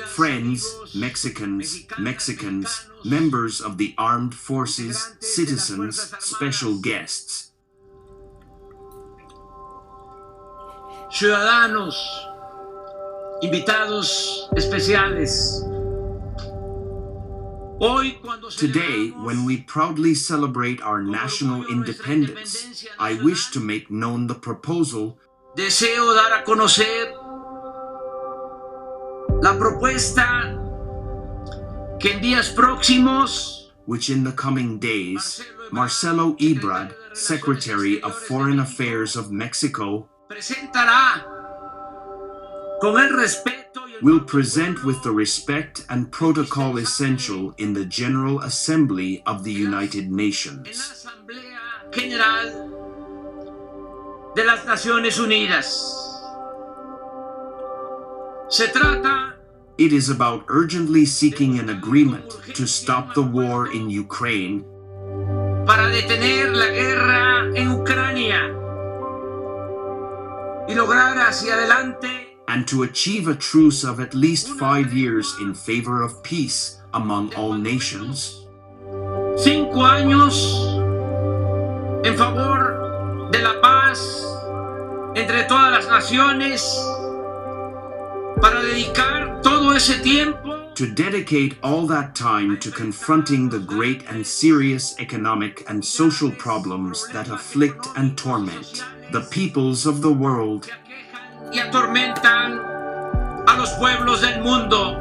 friends, Mexicans, members of the armed forces, citizens, special guests. Ciudadanos, invitados especiales. Today, when we proudly celebrate our national independence, I wish to make known the proposal. Deseo dar a conocer la propuesta que en días próximos, which in the coming days, Marcelo Ebrard, Secretary of Foreign Affairs of Mexico, presentará con el respeto will present with the respect and protocol essential in the General Assembly of the United Nations. General de las Naciones Unidas. Se trata. It is about urgently seeking an agreement to stop the war in Ukraine, para detener la guerra en Ucrania y lograr hacia adelante, and to achieve a truce of at least 5 years in favor of peace among all nations. 5 años en favor de la paz entre todas las naciones, para dedicar todo ese tiempo to dedicate all that time to confronting the great and serious economic and social problems that afflict and torment the peoples of the world y atormentan a los pueblos del mundo.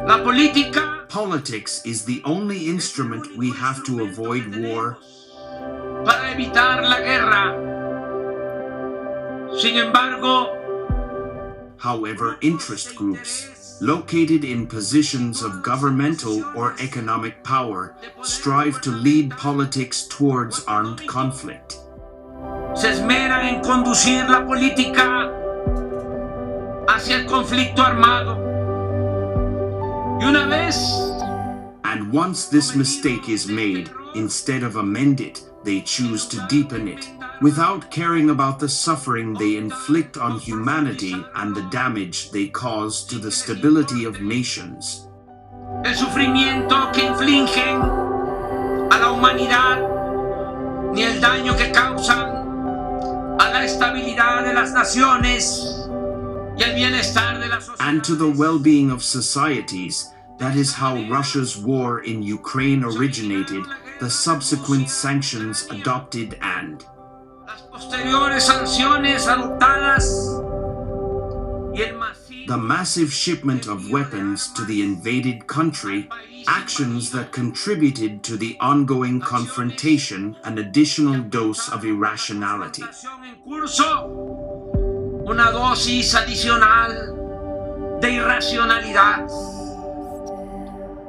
La política. Politics is the only instrument we have to avoid war, para evitar la guerra. Sin embargo, however, interest groups located in positions of governmental or economic power strive to lead politics towards armed conflict. Se esmeran en conducir la política hacia el conflicto armado. Y una vez, and once this mistake is made, instead of amend it, they choose to deepen it, without caring about the suffering they inflict on humanity and the damage they cause to the stability of nations. El sufrimiento que infligen a la humanidad, ni el daño que causan a la estabilidad de las naciones y el bienestar de la sociedad. And to the well-being of societies. That is how Russia's war in Ukraine originated, the subsequent sanctions adopted, and las posteriores sanciones adoptadas y el the massive shipment of weapons to the invaded country, actions that contributed to the ongoing confrontation, an additional dose of irrationality. Una dosis adicional de irracionalidad.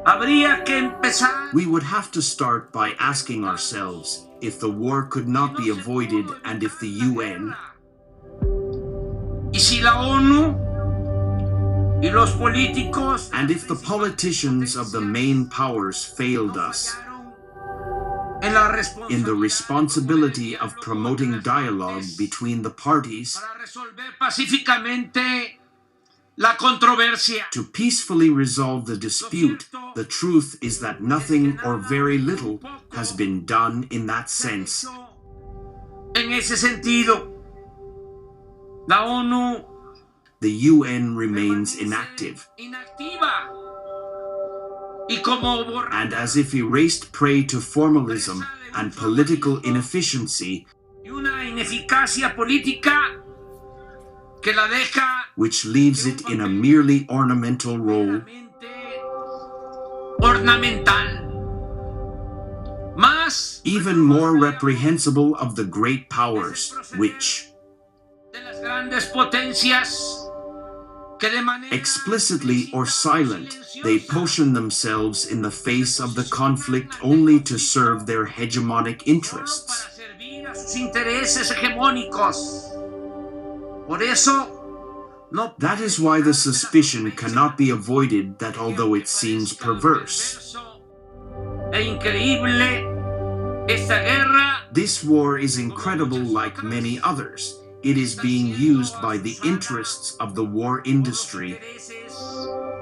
Habría que empezar. We would have to start by asking ourselves if the war could not be avoided and if the UN y si la ONU y los políticos and if the politicians of the main powers failed us in the responsibility of promoting dialogue between the parties para resolver pacíficamente la controversia. To peacefully resolve the dispute. The truth is that nothing or very little has been done in that sense. En ese sentido, la ONU, the UN remains inactive. And as if erased prey to formalism and political inefficiency, which leaves it in a merely ornamental role, even more reprehensible of the great powers, which, explicitly or silent, they position themselves in the face of the conflict only to serve their hegemonic interests. That is why the suspicion cannot be avoided that although it seems perverse, this war is incredible like many others. it is being used by the interests of the war industry.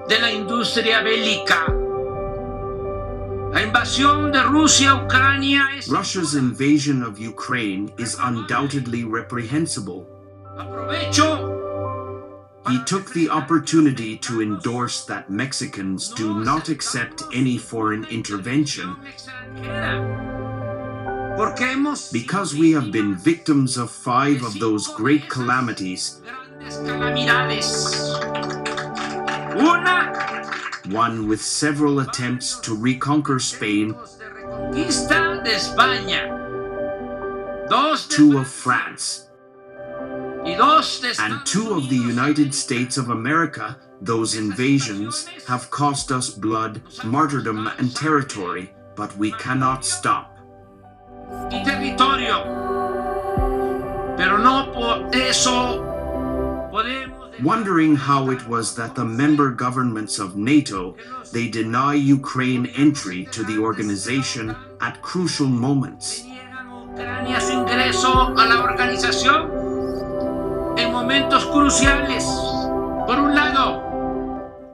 De la industria bélica. La invasión de Rusia a Ucrania es... Russia's invasion of Ukraine is undoubtedly reprehensible. Aprovecho. He took the opportunity to endorse that Mexicans do not accept any foreign intervention because we have been victims of 5 of those great calamities. One with several attempts to reconquer Spain, 2 of France, and 2 of the United States of America. Those invasions have cost us blood, martyrdom, and territory, but we cannot stop. Wondering how it was that the member governments of NATO, they deny Ukraine entry to the organization at crucial moments. En momentos cruciales. Por un lado,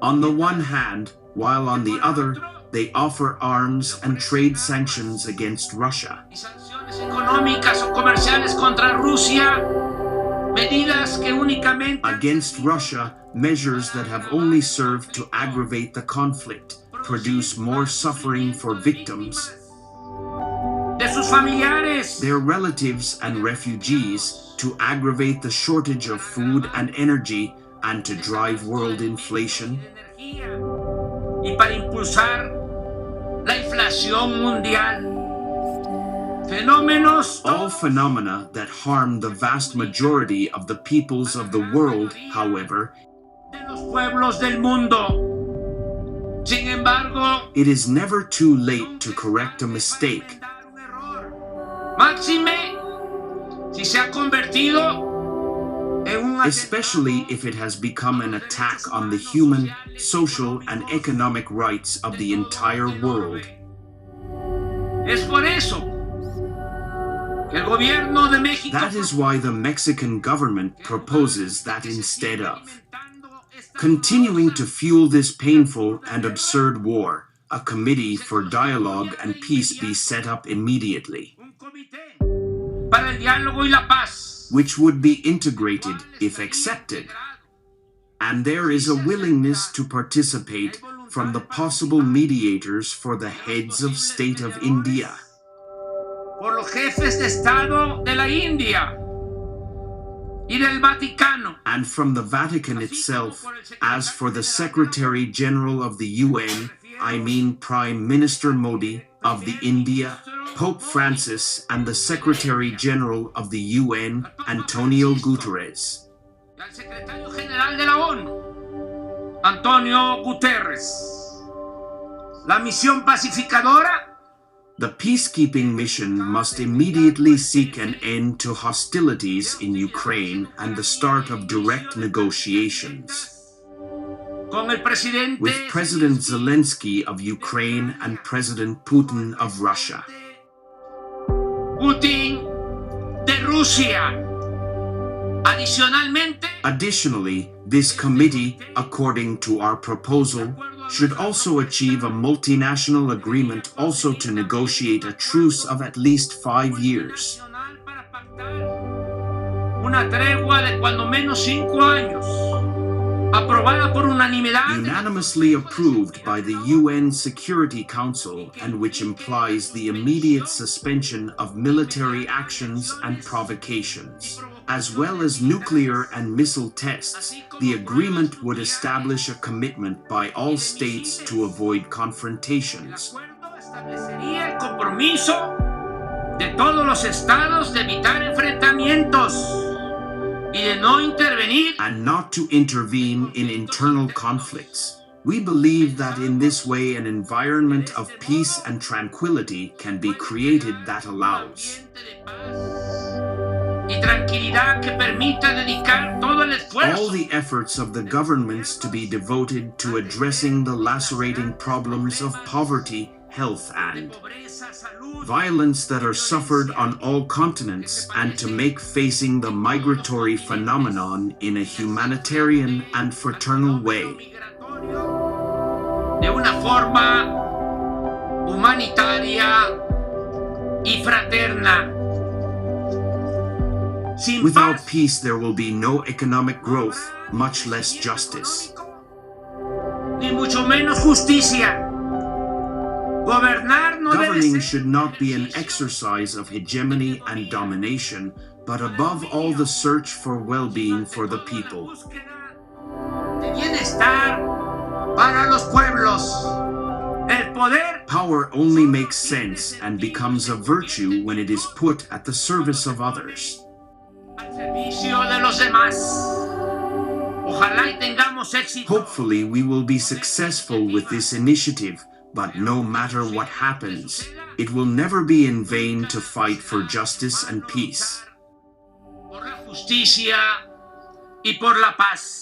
on the one hand, while on the other, they offer arms and trade sanctions against Russia. Sanciones económicas o comerciales contra Rusia, medidas que únicamente against Russia, measures that have only served to aggravate the conflict, produce more suffering for victims, de sus familiares, their relatives and refugees, to aggravate the shortage of food and energy and to drive world inflation, y para impulsar la inflación mundial. All phenomena that harm the vast majority of the peoples of the world, however, de los pueblos del mundo. Sin embargo, it is never too late to correct a mistake. Máxime si se ha convertido en un especially if it has become an attack on the human, social, and economic rights of the entire world. Es por eso que el gobierno de México, that is why the Mexican government proposes that instead of continuing to fuel this painful and absurd war, a committee for dialogue and peace be set up immediately, para el diálogo y la paz, which would be integrated if accepted. And there is a willingness to participate from the possible mediators for the heads of state of India, por los jefes de Estado de la India y del Vaticano, and from the Vatican itself, as for the Secretary General of the UN, I mean Prime Minister Modi of the India, Pope Francis, and the Secretary General of the UN, António Guterres, y al secretario general de la ONU, António Guterres. La misión pacificadora, the peacekeeping mission must immediately seek an end to hostilities in Ukraine and the start of direct negotiations con el presidente, with President Zelensky of Ukraine and President Putin of Russia. Putin de Rusia. Additionally, this committee, according to our proposal, should also achieve a multinational agreement also to negotiate a truce of at least 5 years. Una tregua de cuando menos 5 años, aprobada por unanimidad, unanimously approved by the UN Security Council, and which implies the immediate suspension of military actions and provocations, as well as nuclear and missile tests. The agreement would establish a commitment by all states to avoid confrontations. Establecería el compromiso de todos los estados de evitar enfrentamientos y de no intervenir, and not to intervene in internal conflicts. We believe that in this way an environment of peace and tranquility can be created that allows y tranquilidad que permita dedicar todo el esfuerzo all the efforts of the governments to be devoted to addressing the lacerating problems of poverty, health, and violence that are suffered on all continents, and to make facing the migratory phenomenon in a humanitarian and fraternal way. De una forma humanitaria y fraterna. Without peace, there will be no economic growth, much less justice. Ni mucho menos justicia. Gobernar no debe Governing ser should not be an exercise of hegemony and domination, but above all the search for well-being for the people. de bienestar para los pueblos. El poder Power only makes sense and becomes a virtue when it is put at the service of others. al servicio de los demás. Ojalá y tengamos éxito. Hopefully, we will be successful with this initiative, but no matter what happens, it will never be in vain to fight for justice and peace. Por la justicia y por la paz.